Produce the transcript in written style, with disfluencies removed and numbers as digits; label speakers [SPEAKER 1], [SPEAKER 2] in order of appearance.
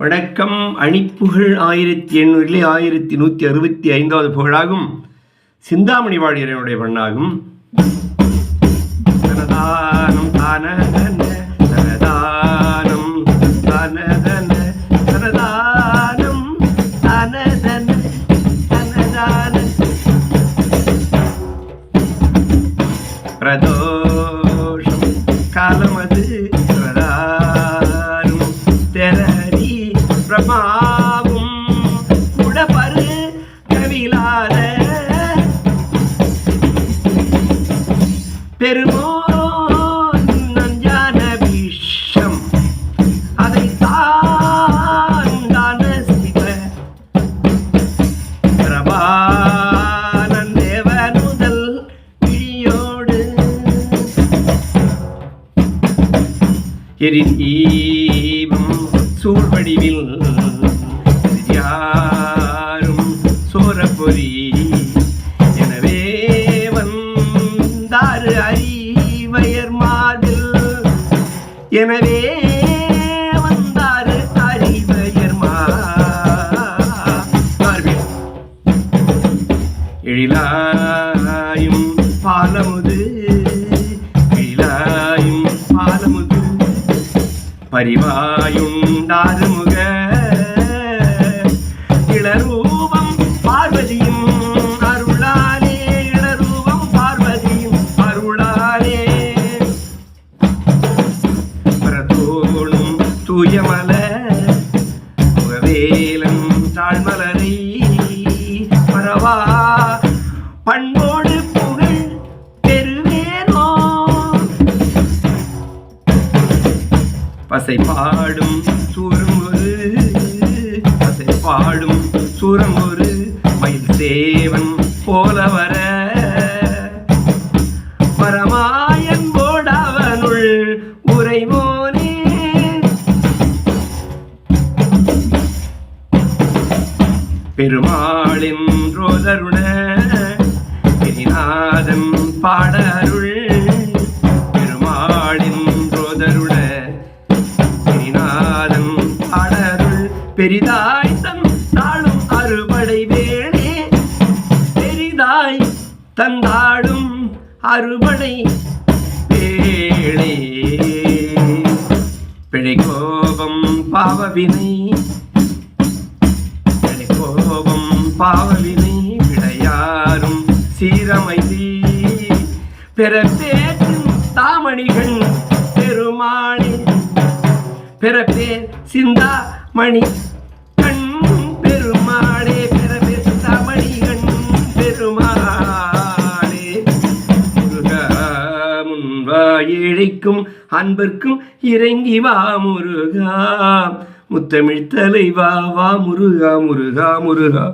[SPEAKER 1] வணக்கம். அணிப்புகழ் 1800 1165வது புகழாகும். சிந்தாமணி வாழியரனுடைய பண்ணாகும். தனதானம் தானதன தனதானம் தானதன தனதானம் தானதன தனதான பிரதோஷம் காலமது பிரதானம் தெரரி பிரமாவும் உடபரு கவிலாத பெருமோ நஞ்சான விஷம் அதை தாண்டான சிவ பிரபானன் தேவனுதல் இழியோடு எரிதீபம் சூழ்வடிவில் யாரும் சோரப்பொறி எனவே வந்தாறு அறிவயர் மார்பில் எனவே வந்தாறு அறிவயர் மார்பில் எழிலாயும் பாலமுது எழிலாயும் பாலமுது பரிவாயுண்டாறு முக இளரூபம் பார்வதியும் அருளாலே இளரூபம் பார்வதியும் அருளாலே பரதோளும் தூயமல முகவேலன் தாழ்மலரை பரவா பண்போடு புகழ் பெறுவேனோ பசை பாடும் சூரங்கொரு பசை பாடும் சூரங்கொரு மயில் தேவன் போல வர பரமாயன் போடாவனுள் உறைவோனே பெருமாளின் ரோதருட எரிநாதன் பாட அருள் பெருமாளின் ரோதருட பெரிதாய் தந்தாடும் அறுபடை வேணே பெரிதாய் தந்தாடும் அறுபடை வேணே பிழை கோபம் பாவவினை பிழை கோபம் பாவவினை விடையாரும் சீரமைதி பெறப்பேற்றும் தாமணிகள் பெருமானே பெறப்பேர் சிந்தா மணி கண் பெருமாளே பெறவே சிந்தாமணி கண் பெருமாளே முருகா முன்வாயிழைக்கும் அன்பிற்கும் இறங்கி வா முருகா முத்தமிழ் தலைவா வா முருகா முருகா முருகா.